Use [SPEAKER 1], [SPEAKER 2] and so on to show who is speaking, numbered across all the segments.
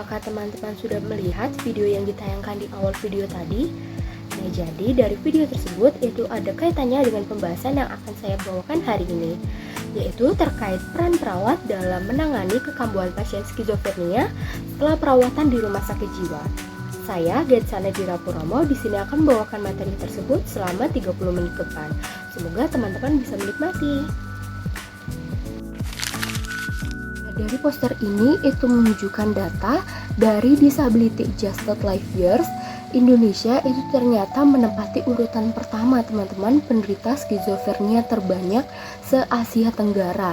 [SPEAKER 1] apakah teman-teman sudah melihat video yang ditayangkan di awal video tadi? Nah, jadi dari video tersebut itu ada kaitannya dengan pembahasan yang akan saya bawakan hari ini, yaitu terkait peran perawat dalam menangani kekambuhan pasien skizofrenia setelah perawatan di rumah sakit jiwa. Saya, Getsana Dirapuromo, di sini akan membawakan materi tersebut selama 30 menit ke depan. Semoga teman-teman bisa menikmati. Dari poster ini itu menunjukkan data dari Disability Adjusted Life Years. Indonesia itu ternyata menempati urutan pertama teman-teman penderita skizofrenia terbanyak se-Asia Tenggara.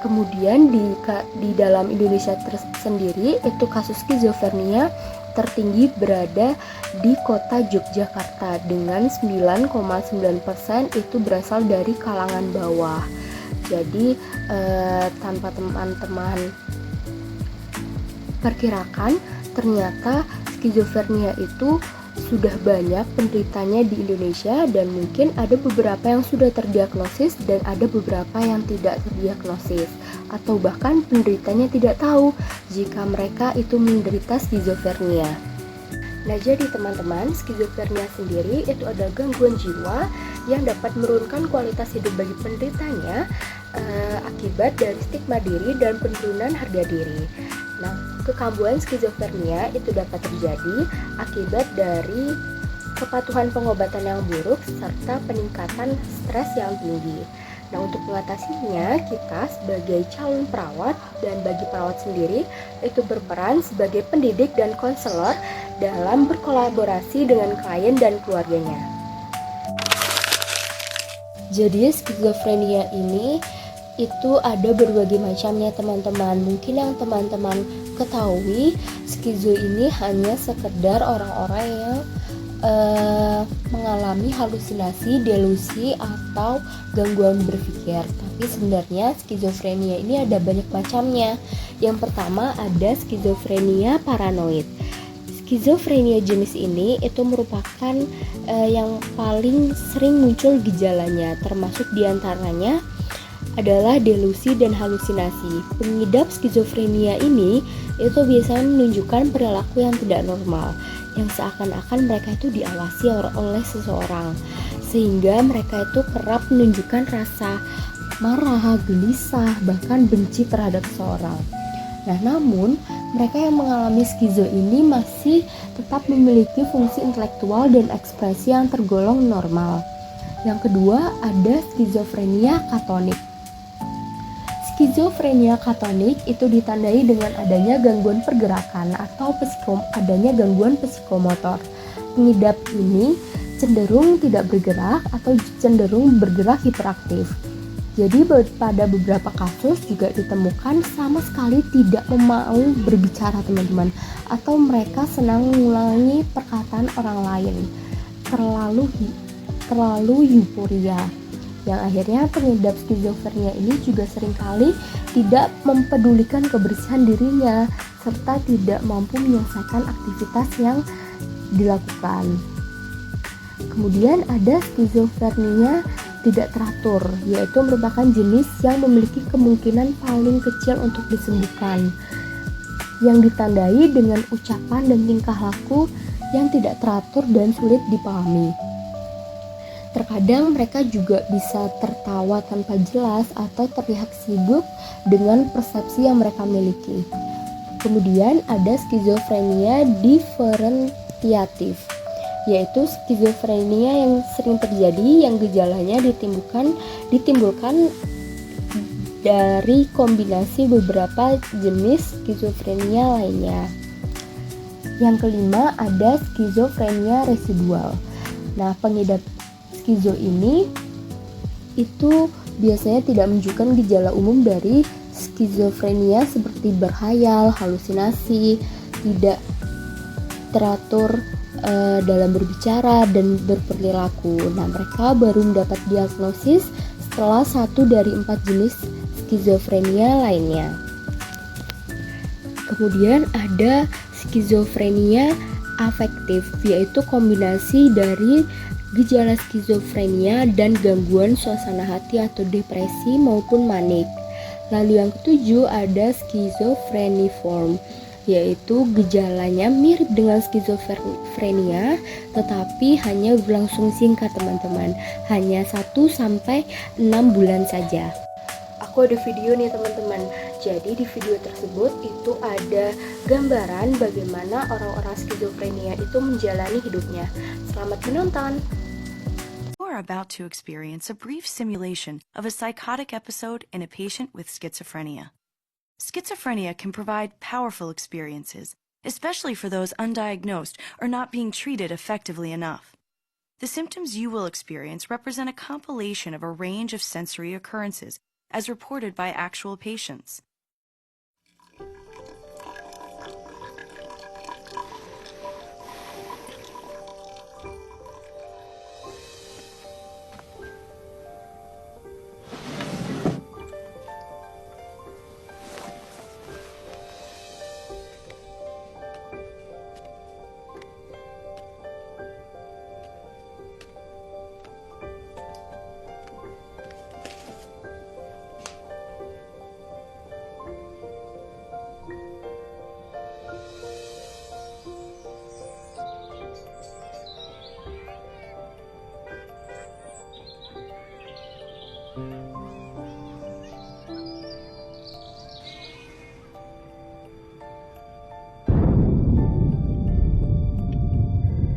[SPEAKER 1] Kemudian di dalam Indonesia sendiri itu kasus skizofrenia tertinggi berada di kota Yogyakarta dengan 9,9% itu berasal dari kalangan bawah. Jadi tanpa teman-teman perkirakan, ternyata skizofrenia itu sudah banyak penderitanya di Indonesia, dan mungkin ada beberapa yang sudah terdiagnosis dan ada beberapa yang tidak terdiagnosis, atau bahkan penderitanya tidak tahu jika mereka itu menderita skizofrenia. Nah, jadi teman-teman, skizofrenia sendiri itu adalah gangguan jiwa yang dapat menurunkan kualitas hidup bagi penderitanya akibat dari stigma diri dan penurunan harga diri. Nah, kekambuhan skizofrenia itu dapat terjadi akibat dari kepatuhan pengobatan yang buruk serta peningkatan stres yang tinggi. Nah, untuk mengatasinya, kita sebagai calon perawat dan bagi perawat sendiri itu berperan sebagai pendidik dan konselor dalam berkolaborasi dengan klien dan keluarganya. Jadi skizofrenia ini itu ada berbagai macamnya teman-teman. Mungkin yang teman-teman ketahui, skizo ini hanya sekedar orang-orang yang mengalami halusinasi, delusi, atau gangguan berpikir. Tapi sebenarnya skizofrenia ini ada banyak macamnya. Yang pertama ada skizofrenia paranoid. Skizofrenia jenis ini itu merupakan yang paling sering muncul gejalanya, termasuk diantaranya adalah delusi dan halusinasi. Pengidap skizofrenia ini itu biasanya menunjukkan perilaku yang tidak normal, yang seakan-akan mereka itu diawasi oleh seseorang, sehingga mereka itu kerap menunjukkan rasa marah, gelisah, bahkan benci terhadap seseorang. Nah, namun mereka yang mengalami skizo ini masih tetap memiliki fungsi intelektual dan ekspresi yang tergolong normal. Yang kedua ada skizofrenia katonik. Skizofrenia katonik itu ditandai dengan adanya gangguan pergerakan atau adanya gangguan psikomotor. Pengidap ini cenderung tidak bergerak atau cenderung bergerak hiperaktif. Jadi pada beberapa kasus juga ditemukan sama sekali tidak mau berbicara teman-teman, atau mereka senang mengulangi perkataan orang lain, terlalu euforia. Yang akhirnya pengidap skizofrenia ini juga seringkali tidak mempedulikan kebersihan dirinya serta tidak mampu menyelesaikan aktivitas yang dilakukan. Kemudian ada skizofrenia tidak teratur, yaitu merupakan jenis yang memiliki kemungkinan paling kecil untuk disembuhkan, yang ditandai dengan ucapan dan tingkah laku yang tidak teratur dan sulit dipahami. Terkadang mereka juga bisa tertawa tanpa jelas atau terlihat sibuk dengan persepsi yang mereka miliki. Kemudian ada skizofrenia diferentiatif, yaitu skizofrenia yang sering terjadi yang gejalanya ditimbulkan dari kombinasi beberapa jenis skizofrenia lainnya. Yang kelima ada skizofrenia residual. Nah, pengidap skizo ini itu biasanya tidak menunjukkan gejala umum dari skizofrenia seperti berhayal, halusinasi, tidak teratur dalam berbicara dan berperilaku. Nah, mereka baru mendapat diagnosis setelah 1 dari 4 jenis skizofrenia lainnya. Kemudian ada skizofrenia afektif, yaitu kombinasi dari gejala skizofrenia dan gangguan suasana hati atau depresi maupun manik. Lalu yang ketujuh ada skizofreniform. yaitu gejalanya mirip dengan skizofrenia tetapi hanya berlangsung singkat teman-teman, hanya 1-6 bulan saja. Aku ada video nih teman-teman. Jadi di video tersebut itu ada gambaran bagaimana orang-orang skizofrenia itu menjalani hidupnya. Selamat menonton.
[SPEAKER 2] We're about to experience a brief simulation of a psychotic episode in a patient with schizophrenia. Schizophrenia can provide powerful experiences, especially for those undiagnosed or not being treated effectively enough. The symptoms you will experience represent a compilation of a range of sensory occurrences as reported by actual patients.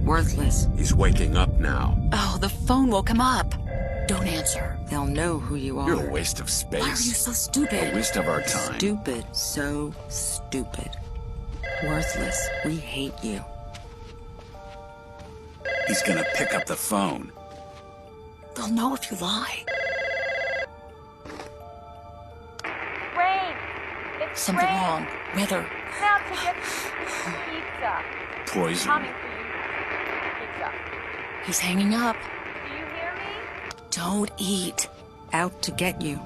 [SPEAKER 3] Worthless.
[SPEAKER 4] He's waking up now.
[SPEAKER 3] Oh, the phone woke him up. Don't answer. They'll know who you are.
[SPEAKER 4] You're a waste of space.
[SPEAKER 3] Why are you so stupid?
[SPEAKER 4] A waste of our time.
[SPEAKER 3] Stupid. So stupid. Worthless. We hate you.
[SPEAKER 4] He's gonna pick up the phone.
[SPEAKER 3] They'll know if you lie.
[SPEAKER 5] Rain! It's
[SPEAKER 3] Something
[SPEAKER 5] rain.
[SPEAKER 3] wrong. Weather.
[SPEAKER 5] Now to get pizza.
[SPEAKER 4] Poison.
[SPEAKER 5] Coming for you. Pizza.
[SPEAKER 3] He's hanging up.
[SPEAKER 5] Do you hear me?
[SPEAKER 3] Don't eat. Out to get you.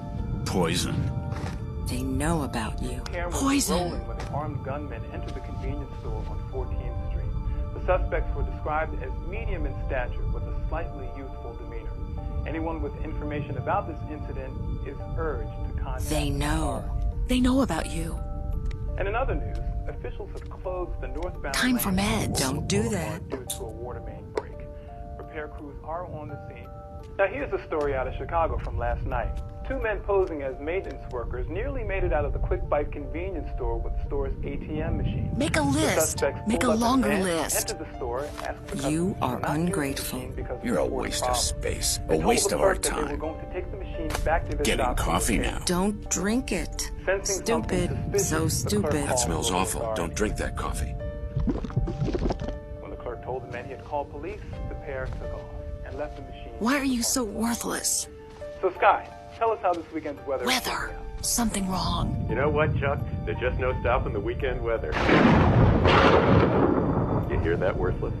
[SPEAKER 4] Poison.
[SPEAKER 3] They know about you.
[SPEAKER 6] Camera was
[SPEAKER 3] Poison.
[SPEAKER 6] rolling when an armed gunman entered the convenience store on 14th Street. The suspects were described as medium in stature with a slightly youthful demeanor. Anyone with information about this incident is urged to contact
[SPEAKER 3] They know. They know about you.
[SPEAKER 6] And in other news, officials have closed the northbound
[SPEAKER 3] Time for
[SPEAKER 6] lane
[SPEAKER 3] meds. Don't do that.
[SPEAKER 6] due to a water main break. Repair crews are on the scene. Now here's a story out of Chicago from last night. Two men posing as maintenance workers nearly made it out of the Quick Bite convenience store with the store's ATM machine.
[SPEAKER 3] Make a
[SPEAKER 6] The
[SPEAKER 3] list.
[SPEAKER 6] suspects
[SPEAKER 3] Make
[SPEAKER 6] pulled
[SPEAKER 3] a
[SPEAKER 6] up in
[SPEAKER 3] longer
[SPEAKER 6] van,
[SPEAKER 3] list.
[SPEAKER 6] entered the store, asked the
[SPEAKER 3] You
[SPEAKER 6] customers
[SPEAKER 3] are
[SPEAKER 6] to not use the
[SPEAKER 3] ungrateful.
[SPEAKER 6] machine because of
[SPEAKER 4] You're a
[SPEAKER 6] reported
[SPEAKER 4] waste of
[SPEAKER 6] problems.
[SPEAKER 4] space.
[SPEAKER 6] They
[SPEAKER 4] A
[SPEAKER 6] told
[SPEAKER 4] waste
[SPEAKER 6] the
[SPEAKER 4] of our
[SPEAKER 6] clerk that They were
[SPEAKER 4] time.
[SPEAKER 6] going to take the machine back to their
[SPEAKER 4] Getting
[SPEAKER 6] shop for
[SPEAKER 4] coffee
[SPEAKER 6] repair.
[SPEAKER 4] now.
[SPEAKER 3] Don't drink it.
[SPEAKER 6] Sensing something
[SPEAKER 3] Stupid. So
[SPEAKER 6] suspicious, the clerk
[SPEAKER 3] stupid.
[SPEAKER 4] That smells
[SPEAKER 6] called
[SPEAKER 4] awful.
[SPEAKER 6] authorities.
[SPEAKER 4] Don't drink that coffee.
[SPEAKER 6] When the clerk told the man he had called police, the pair took off and left the machine.
[SPEAKER 3] Why are you so worthless?
[SPEAKER 6] So Sky, tell us how this weekend's weather is
[SPEAKER 3] Weather.
[SPEAKER 6] turning out.
[SPEAKER 3] Something wrong.
[SPEAKER 7] You know what, Chuck? There's just no stopping the weekend weather. You hear that, worthless?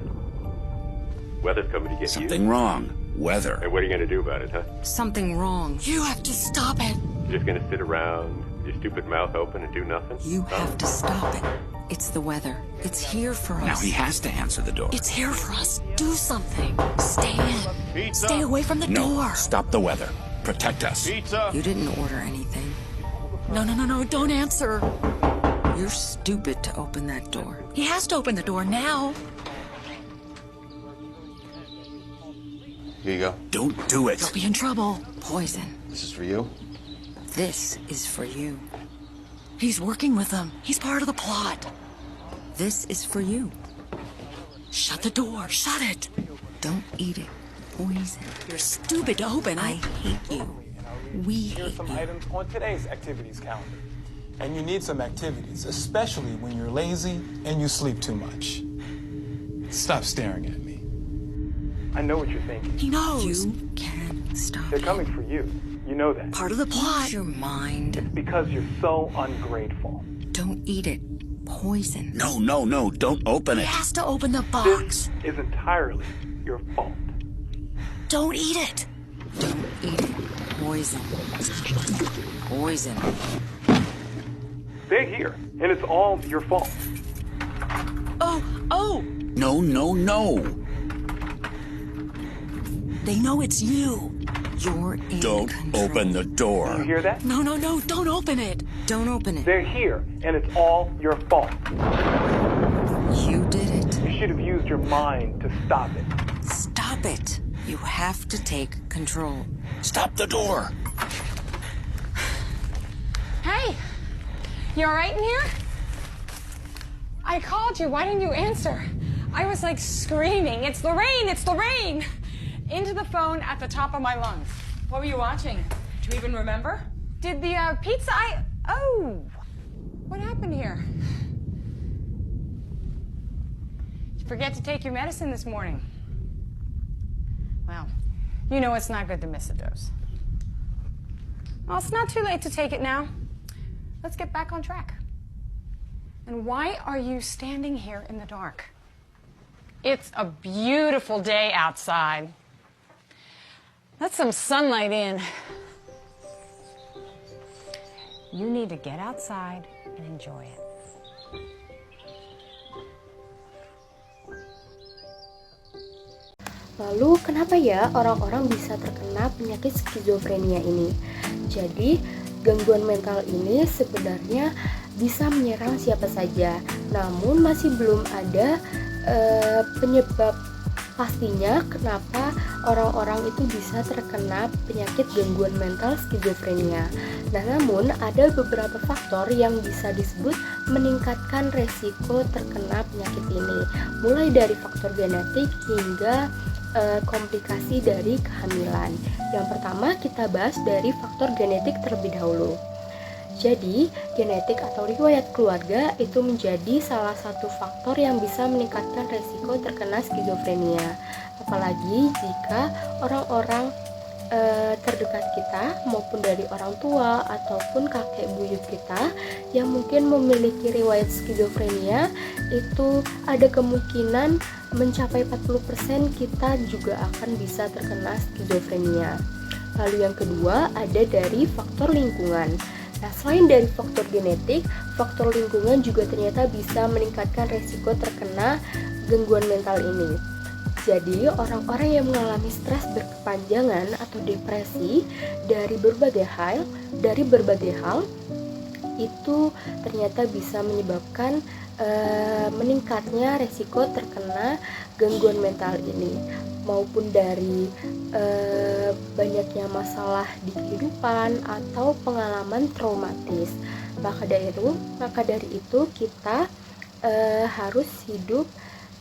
[SPEAKER 7] Weather's coming to get
[SPEAKER 4] Something
[SPEAKER 7] you.
[SPEAKER 4] wrong. Weather.
[SPEAKER 7] And what are you going to do about it, huh?
[SPEAKER 3] Something wrong. You have to stop it.
[SPEAKER 7] You're just going to sit around, your stupid mouth open and do nothing?
[SPEAKER 3] You
[SPEAKER 7] Huh?
[SPEAKER 3] have to stop it. It's the weather. It's here for us.
[SPEAKER 4] Now he has to answer the door.
[SPEAKER 3] It's here for us. Do something. Stay in. Stay away from the
[SPEAKER 4] No,
[SPEAKER 3] door.
[SPEAKER 4] stop the weather. Protect us.
[SPEAKER 3] You didn't order anything. No, don't answer. You're stupid to open that door. He has to open the door now.
[SPEAKER 8] Here you go.
[SPEAKER 4] Don't do it.
[SPEAKER 3] You'll be in trouble. Poison.
[SPEAKER 8] This is for you.
[SPEAKER 3] This is for you. He's working with them. He's part of the plot. This is for you. Shut the door. Shut it. Don't eat it. Poison. You're stupid to open. I hate you. We
[SPEAKER 9] Here are
[SPEAKER 3] hate
[SPEAKER 9] some
[SPEAKER 3] you.
[SPEAKER 9] items on today's activities calendar. And you need some activities, especially when you're lazy and you sleep too much. Stop staring at me.
[SPEAKER 6] I know what you're thinking.
[SPEAKER 3] He knows. You can stop
[SPEAKER 6] They're
[SPEAKER 3] it.
[SPEAKER 6] coming for you. You know that.
[SPEAKER 3] Part of the plot. Use your mind.
[SPEAKER 6] Because you're so ungrateful.
[SPEAKER 3] Don't eat it. Poison.
[SPEAKER 4] No, don't open
[SPEAKER 3] He
[SPEAKER 4] it.
[SPEAKER 3] has to open the box.
[SPEAKER 6] This is entirely your fault.
[SPEAKER 3] Don't eat it. Don't eat it. Poison. Poison.
[SPEAKER 6] They're here, and it's all your fault.
[SPEAKER 3] Oh!
[SPEAKER 4] No.
[SPEAKER 3] They know it's you. You're in
[SPEAKER 4] Don't
[SPEAKER 3] control.
[SPEAKER 4] open the
[SPEAKER 6] You
[SPEAKER 4] door.
[SPEAKER 6] hear that?
[SPEAKER 3] No, don't open it. Don't open it.
[SPEAKER 6] They're here, and it's all your fault.
[SPEAKER 3] You did it.
[SPEAKER 6] You should have used your mind to stop it.
[SPEAKER 3] Stop it. You have to take control.
[SPEAKER 4] Stop the door.
[SPEAKER 10] Hey, you all right in here? I called you. Why didn't you answer? I was like screaming, "It's Lorraine! It's Lorraine!" into the phone at the top of my lungs.
[SPEAKER 11] What were you watching? Do you even remember?
[SPEAKER 10] Did the pizza Oh! What happened here? You forget to take your medicine this morning. Well, you know it's not good to miss a dose. Well, it's not too late to take it now. Let's get back on track. And why are you standing here in the dark? It's a beautiful day outside. Let some sunlight in. You need to get outside and enjoy it.
[SPEAKER 1] Lalu kenapa ya orang-orang bisa terkena penyakit skizofrenia ini? Jadi gangguan mental ini sebenarnya bisa menyerang siapa saja, namun masih belum ada penyebab pastinya kenapa orang-orang itu bisa terkena penyakit gangguan mental skizofrenia. Nah, namun ada beberapa faktor yang bisa disebut meningkatkan resiko terkena penyakit ini, mulai dari faktor genetik hingga komplikasi dari kehamilan. Yang pertama kita bahas dari faktor genetik terlebih dahulu. Jadi, genetik atau riwayat keluarga itu menjadi salah satu faktor yang bisa meningkatkan resiko terkena skizofrenia. Apalagi jika orang-orang terdekat kita maupun dari orang tua ataupun kakek buyut kita yang mungkin memiliki riwayat skizofrenia, itu ada kemungkinan mencapai 40% kita juga akan bisa terkena skizofrenia. Lalu yang kedua ada dari faktor lingkungan. Nah, selain dari faktor genetik, faktor lingkungan juga ternyata bisa meningkatkan resiko terkena gangguan mental ini. Jadi, orang-orang yang mengalami stres berkepanjangan atau depresi dari berbagai hal itu ternyata bisa menyebabkan meningkatnya resiko terkena gangguan mental ini, maupun dari banyaknya masalah di kehidupan atau pengalaman traumatis. Maka dari itu kita harus hidup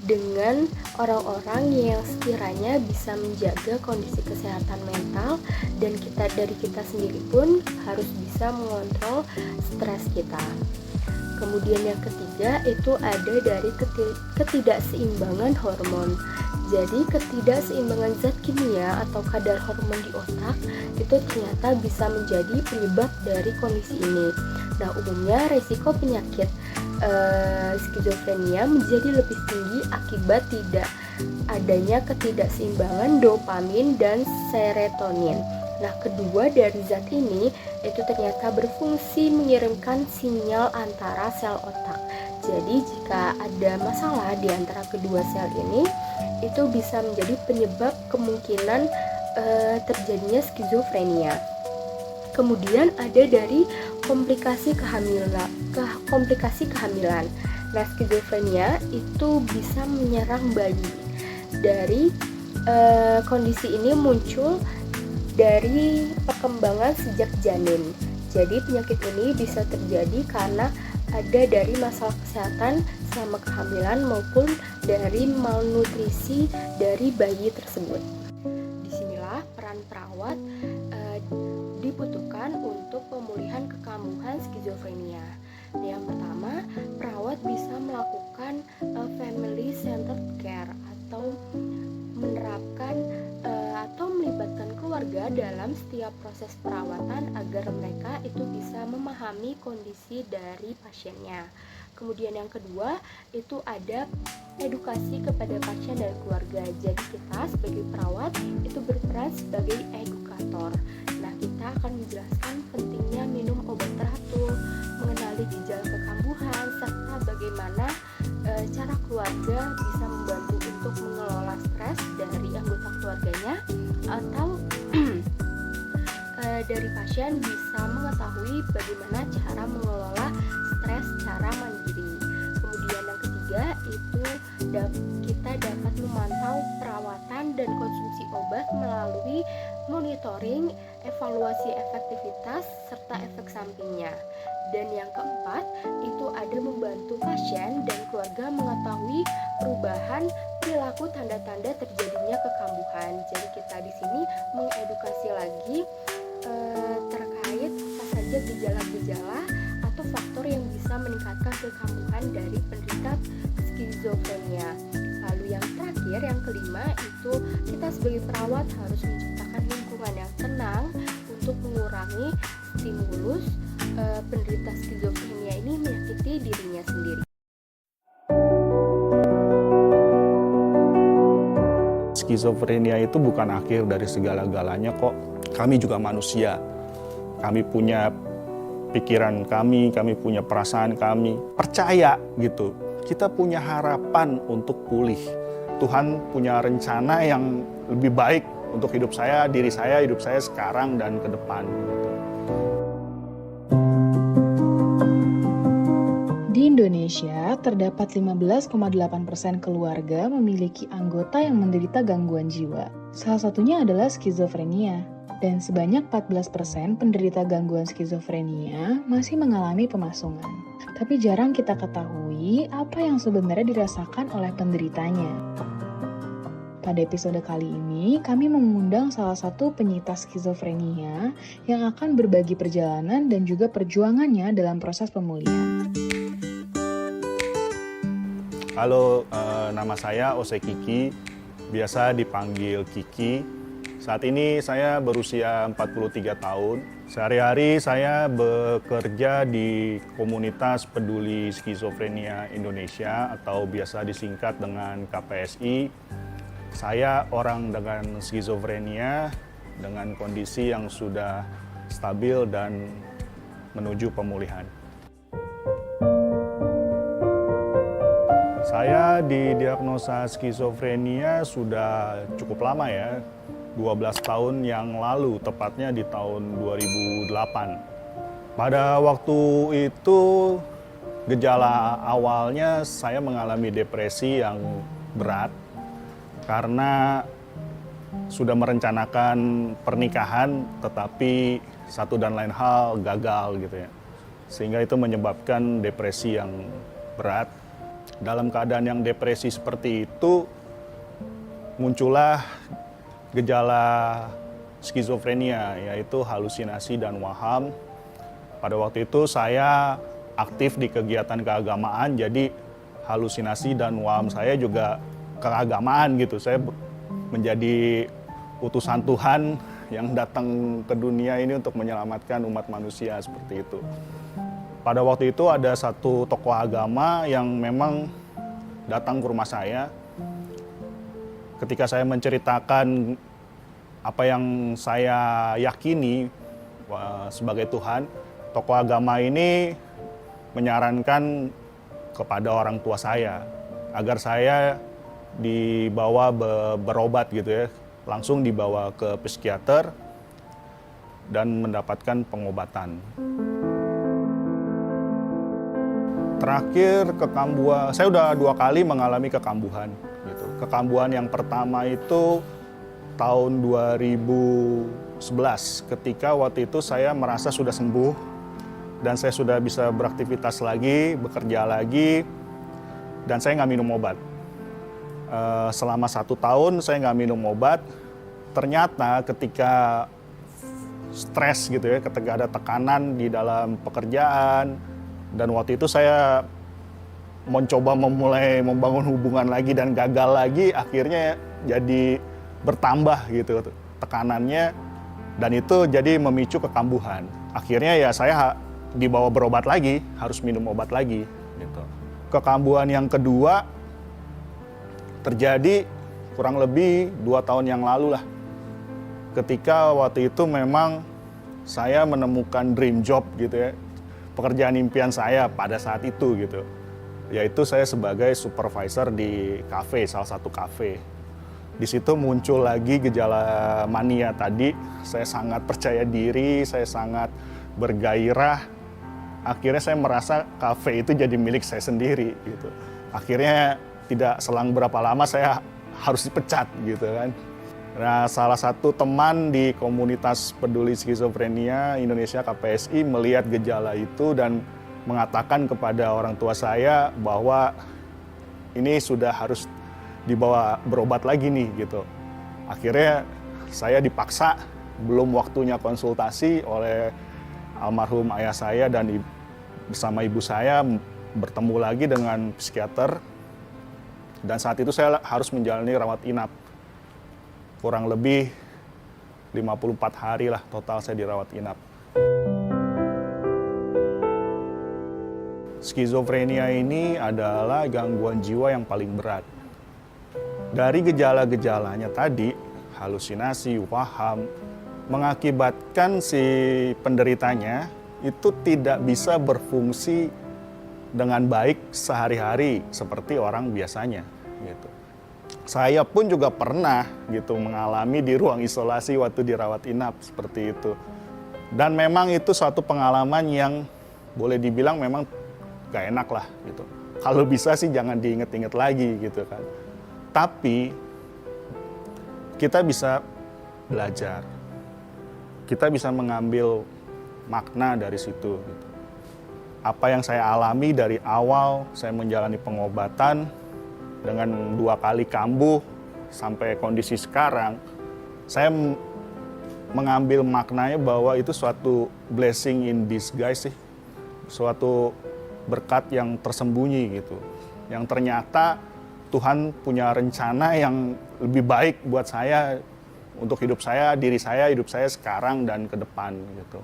[SPEAKER 1] dengan orang-orang yang sekiranya bisa menjaga kondisi kesehatan mental, dan dari kita sendiri pun harus bisa mengontrol stres kita. Kemudian yang ketiga itu ada dari ketidakseimbangan hormon. Jadi ketidakseimbangan zat kimia atau kadar hormon di otak itu ternyata bisa menjadi penyebab dari kondisi ini. Nah, umumnya resiko penyakit skizofrenia menjadi lebih tinggi akibat tidak adanya ketidakseimbangan dopamin dan serotonin. Nah, kedua dari zat ini itu ternyata berfungsi mengirimkan sinyal antara sel otak. Jadi jika ada masalah di antara kedua sel ini, itu bisa menjadi penyebab kemungkinan terjadinya skizofrenia. Kemudian ada dari komplikasi kehamilan. Nah, skizofrenia itu bisa menyerang bayi. Dari kondisi ini muncul dari perkembangan sejak janin. Jadi penyakit ini bisa terjadi karena ada dari masalah kesehatan selama kehamilan maupun dari malnutrisi dari bayi tersebut. Disinilah peran perawat dibutuhkan untuk pemulihan kekambuhan skizofrenia. Yang pertama, perawat bisa melakukan family centered care atau menerapkan atau melibatkan keluarga dalam setiap proses perawatan agar mereka itu bisa memahami kondisi dari pasiennya. Kemudian yang kedua itu ada edukasi kepada pasien dan keluarga. Jadi kita sebagai perawat itu berperan sebagai edukator. Nah, kita akan menjelaskan pentingnya minum obat teratur, mengenali gejala kekambuhan, serta bagaimana cara keluarga bisa membantu untuk mengelola stres dari anggota keluarganya, atau dari pasien bisa mengetahui bagaimana cara mengelola stres secara mandiri. Kemudian yang ketiga itu kita dapat memantau perawatan dan konsumsi obat melalui monitoring, evaluasi efektivitas, serta efek sampingnya. Dan yang keempat itu ada membantu pasien dan keluarga mengetahui perubahan perilaku tanda-tanda terjadinya kekambuhan. Jadi kita di sini mengedukasi lagi terkait apa saja gejala-gejala atau faktor yang bisa meningkatkan kekambuhan dari penderita skizofrenia. Lalu yang terakhir, yang kelima, itu kita sebagai perawat harus menciptakan lingkungan yang tenang untuk mengurangi stimulus penderita skizofrenia ini menyakiti dirinya sendiri.
[SPEAKER 12] Skizofrenia itu bukan akhir dari segala-galanya kok. Kami juga manusia. Kami punya pikiran kami punya perasaan kami. Percaya gitu. Kita punya harapan untuk pulih. Tuhan punya rencana yang lebih baik untuk hidup saya, diri saya, hidup saya sekarang dan ke depan.
[SPEAKER 13] Di Indonesia, terdapat 15,8% keluarga memiliki anggota yang menderita gangguan jiwa. Salah satunya adalah skizofrenia. Dan sebanyak 14% penderita gangguan skizofrenia masih mengalami pemasungan. Tapi jarang kita ketahui apa yang sebenarnya dirasakan oleh penderitanya. Pada episode kali ini, kami mengundang salah satu penyintas skizofrenia yang akan berbagi perjalanan dan juga perjuangannya dalam proses pemulihan.
[SPEAKER 12] Halo, nama saya Ose Kiki, biasa dipanggil Kiki. Saat ini saya berusia 43 tahun. Sehari-hari saya bekerja di komunitas peduli skizofrenia Indonesia atau biasa disingkat dengan KPSI. Saya orang dengan skizofrenia dengan kondisi yang sudah stabil dan menuju pemulihan. Saya didiagnosa skizofrenia sudah cukup lama ya, 12 tahun yang lalu, tepatnya di tahun 2008. Pada waktu itu gejala awalnya saya mengalami depresi yang berat karena sudah merencanakan pernikahan tetapi satu dan lain hal gagal gitu ya. Sehingga itu menyebabkan depresi yang berat. Dalam keadaan yang depresi seperti itu muncullah gejala skizofrenia, yaitu halusinasi dan waham. Pada waktu itu saya aktif di kegiatan keagamaan, jadi halusinasi dan waham saya juga keagamaan gitu. Saya menjadi utusan Tuhan yang datang ke dunia ini untuk menyelamatkan umat manusia, seperti itu. Pada waktu itu ada satu tokoh agama yang memang datang ke rumah saya. Ketika saya menceritakan apa yang saya yakini sebagai Tuhan, tokoh agama ini menyarankan kepada orang tua saya agar saya dibawa berobat gitu ya, langsung dibawa ke psikiater dan mendapatkan pengobatan. Terakhir kekambuhan, saya udah 2 kali mengalami kekambuhan gitu. Kekambuhan yang pertama itu tahun 2011 ketika waktu itu saya merasa sudah sembuh dan saya sudah bisa beraktivitas lagi, bekerja lagi, dan saya nggak minum obat. Selama 1 tahun saya nggak minum obat. Ternyata ketika stres gitu ya, ketika ada tekanan di dalam pekerjaan, dan waktu itu saya mencoba memulai membangun hubungan lagi dan gagal lagi, akhirnya jadi bertambah gitu tekanannya, dan itu jadi memicu kekambuhan. Akhirnya ya saya dibawa berobat lagi, harus minum obat lagi gitu. Kekambuhan yang kedua terjadi kurang lebih 2 tahun yang lalu lah. Ketika waktu itu memang saya menemukan dream job gitu ya, pekerjaan impian saya pada saat itu gitu, yaitu saya sebagai supervisor di kafe, salah satu kafe. Di situ muncul lagi gejala mania tadi. Saya sangat percaya diri, saya sangat bergairah. Akhirnya saya merasa kafe itu jadi milik saya sendiri gitu. Akhirnya tidak selang berapa lama saya harus dipecat gitu kan. Nah, salah satu teman di komunitas peduli skizofrenia Indonesia KPSI melihat gejala itu dan mengatakan kepada orang tua saya bahwa ini sudah harus dibawa berobat lagi nih gitu. Akhirnya saya dipaksa, belum waktunya konsultasi oleh almarhum ayah saya dan bersama ibu saya bertemu lagi dengan psikiater. Dan saat itu saya harus menjalani rawat inap. Kurang lebih 54 hari lah total saya dirawat inap. Skizofrenia ini adalah gangguan jiwa yang paling berat. Dari gejala-gejalanya tadi, halusinasi, waham, mengakibatkan si penderitanya itu tidak bisa berfungsi dengan baik sehari-hari seperti orang biasanya gitu. Saya pun juga pernah gitu mengalami di ruang isolasi waktu dirawat inap seperti itu. Dan memang itu suatu pengalaman yang boleh dibilang memang gak enak lah gitu. Kalau bisa sih jangan diinget-inget lagi gitu kan. Tapi kita bisa belajar. Kita bisa mengambil makna dari situ gitu. Apa yang saya alami dari awal saya menjalani pengobatan dengan 2 kali kambuh sampai kondisi sekarang, saya mengambil maknanya bahwa itu suatu blessing in disguise sih. Suatu berkat yang tersembunyi gitu. Yang ternyata Tuhan punya rencana yang lebih baik buat saya, untuk hidup saya, diri saya, hidup saya sekarang dan ke depan gitu.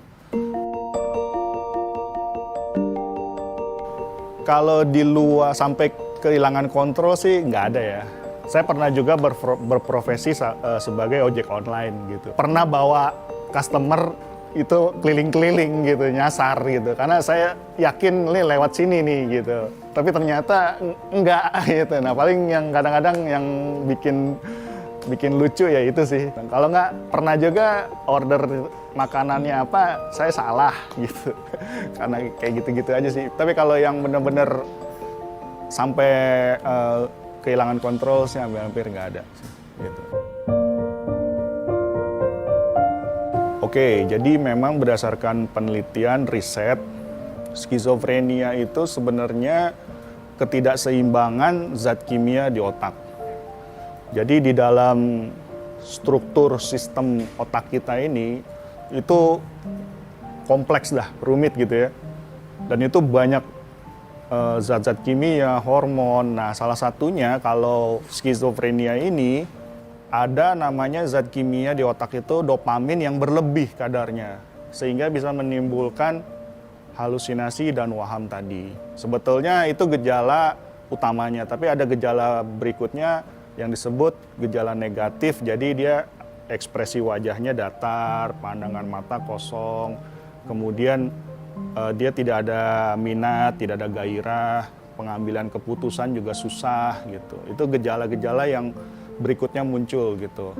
[SPEAKER 12] Kalau di luar sampai kehilangan kontrol sih nggak ada ya. Saya pernah juga berprofesi sebagai ojek online gitu. Pernah bawa customer itu keliling-keliling gitu, nyasar gitu. Karena saya yakin nih lewat sini nih gitu. Tapi ternyata enggak gitu. Nah paling yang kadang-kadang yang bikin lucu ya itu sih. Kalau nggak pernah juga order makanannya apa, saya salah gitu. Karena kayak gitu-gitu aja sih. Tapi kalau yang bener-bener sampai kehilangan kontrol sih hampir nggak ada gitu. Oke, jadi memang berdasarkan penelitian riset, skizofrenia itu sebenarnya ketidakseimbangan zat kimia di otak. Jadi di dalam struktur sistem otak kita ini itu kompleks dah, rumit gitu ya. Dan itu banyak zat-zat kimia, hormon. Nah, salah satunya kalau skizofrenia ini ada namanya zat kimia di otak itu dopamin yang berlebih kadarnya, sehingga bisa menimbulkan halusinasi dan waham tadi. Sebetulnya itu gejala utamanya, tapi ada gejala berikutnya yang disebut gejala negatif. Jadi dia ekspresi wajahnya datar, pandangan mata kosong, kemudian dia tidak ada minat, tidak ada gairah, pengambilan keputusan juga susah gitu. Itu gejala-gejala yang berikutnya muncul gitu.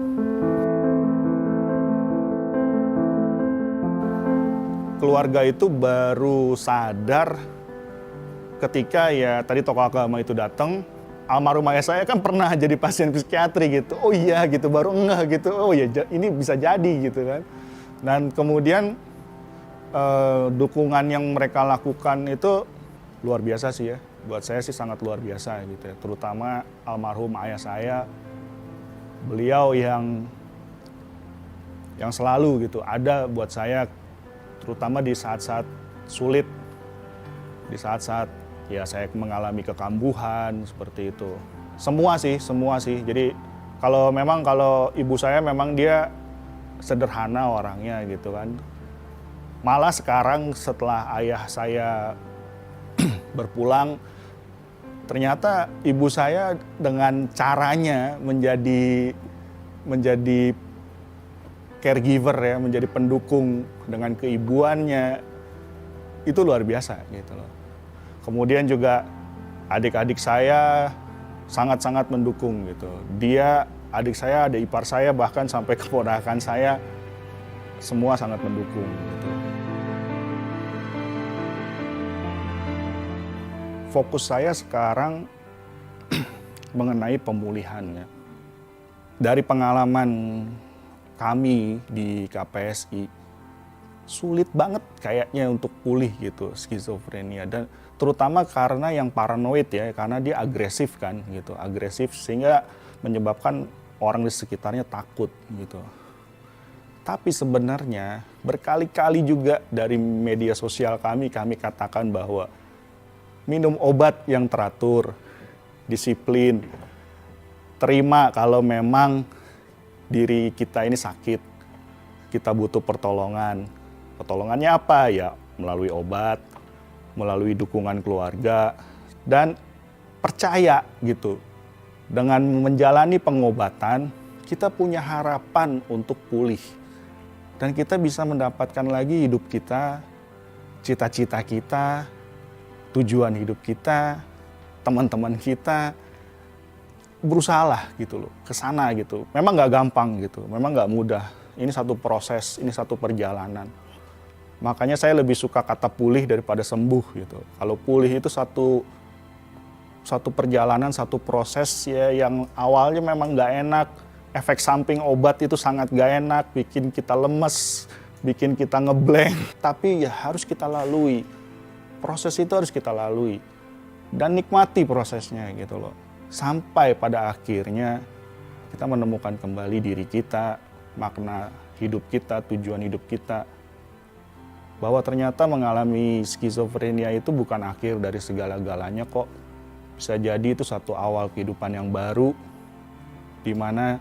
[SPEAKER 12] Keluarga itu baru sadar ketika ya tadi tokoh agama itu datang. Almarhum ayah saya kan pernah jadi pasien psikiatri gitu. Oh iya gitu, baru ngeh gitu. Oh ya ini bisa jadi gitu kan. Dan kemudian dukungan yang mereka lakukan itu luar biasa sih ya. Buat saya sih sangat luar biasa gitu ya. Terutama almarhum ayah saya. Beliau yang selalu gitu ada buat saya, terutama di saat-saat sulit, di saat-saat ya saya mengalami kekambuhan seperti itu. Semua sih. Jadi kalau ibu saya memang dia sederhana orangnya gitu kan. Malah sekarang setelah ayah saya berpulang, ternyata ibu saya dengan caranya menjadi caregiver ya, menjadi pendukung dengan keibuannya, itu luar biasa gitu loh. Kemudian juga adik-adik saya sangat-sangat mendukung gitu. Dia adik saya, adik ipar saya, bahkan sampai keponakan saya, semua sangat mendukung gitu. Fokus saya sekarang mengenai pemulihannya. Dari pengalaman kami di KPSI, sulit banget kayaknya untuk pulih gitu skizofrenia, dan terutama karena yang paranoid ya, karena dia agresif kan gitu, agresif sehingga menyebabkan orang di sekitarnya takut gitu. Tapi sebenarnya berkali-kali juga dari media sosial kami katakan bahwa minum obat yang teratur, disiplin, terima kalau memang diri kita ini sakit, kita butuh pertolongan. Pertolongannya apa? Ya melalui obat, melalui dukungan keluarga, dan percaya gitu. Dengan menjalani pengobatan, kita punya harapan untuk pulih. Dan kita bisa mendapatkan lagi hidup kita, cita-cita kita, tujuan hidup kita, teman-teman kita, berusahalah gitu loh, ke sana gitu. Memang nggak gampang gitu, memang nggak mudah. Ini satu proses, ini satu perjalanan. Makanya saya lebih suka kata pulih daripada sembuh gitu. Kalau pulih itu satu perjalanan, satu proses ya, yang awalnya memang nggak enak. Efek samping obat itu sangat nggak enak, bikin kita lemes, bikin kita ngeblank. Tapi ya harus kita lalui. Proses itu harus kita lalui. Dan nikmati prosesnya gitu loh. Sampai pada akhirnya kita menemukan kembali diri kita, makna hidup kita, tujuan hidup kita. Bahwa ternyata mengalami skizofrenia itu bukan akhir dari segala-galanya kok. Bisa jadi itu satu awal kehidupan yang baru, di mana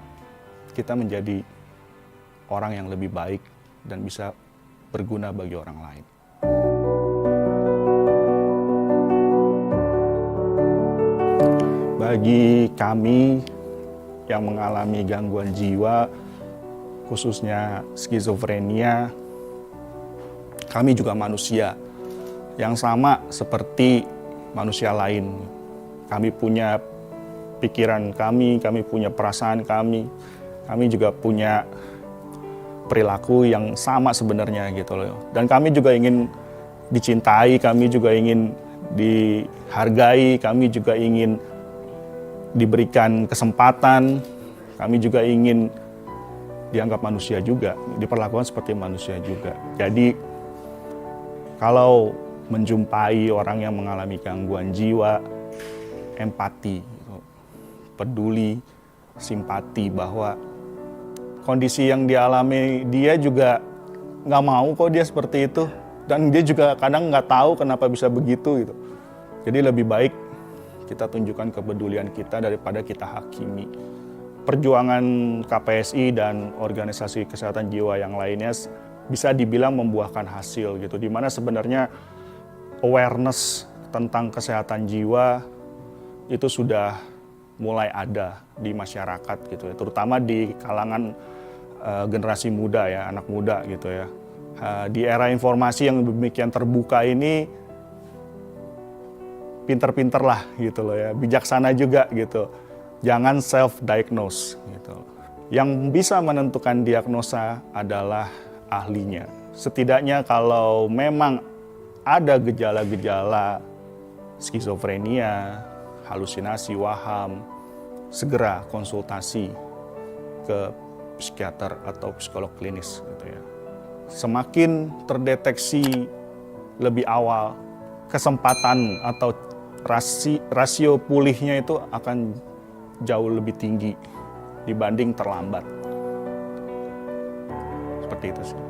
[SPEAKER 12] kita menjadi orang yang lebih baik dan bisa berguna bagi orang lain. Bagi kami yang mengalami gangguan jiwa, khususnya skizofrenia, kami juga manusia yang sama seperti manusia lain. Kami punya pikiran kami punya perasaan kami juga punya perilaku yang sama sebenarnya gitu loh. Dan kami juga ingin dicintai, kami juga ingin dihargai, kami juga ingin diberikan kesempatan, kami juga ingin dianggap manusia juga, diperlakukan seperti manusia juga. Jadi kalau menjumpai orang yang mengalami gangguan jiwa, empati, peduli, simpati bahwa kondisi yang dialami dia juga nggak mau kok dia seperti itu, dan dia juga kadang nggak tahu kenapa bisa begitu gitu. Jadi lebih baik kita tunjukkan kepedulian kita daripada kita hakimi. Perjuangan KPSI dan organisasi kesehatan jiwa yang lainnya bisa dibilang membuahkan hasil gitu, di mana sebenarnya awareness tentang kesehatan jiwa itu sudah mulai ada di masyarakat gitu ya, terutama di kalangan generasi muda ya, anak muda gitu ya. Di era informasi yang demikian terbuka ini, pinter-pinter lah gitu loh ya, bijaksana juga gitu. Jangan self-diagnose gitu. Yang bisa menentukan diagnosa adalah ahlinya. Setidaknya kalau memang ada gejala-gejala skizofrenia, halusinasi, waham, segera konsultasi ke psikiater atau psikolog klinis gitu ya. Semakin terdeteksi lebih awal, kesempatan atau rasio pulihnya itu akan jauh lebih tinggi dibanding terlambat. Seperti itu sih.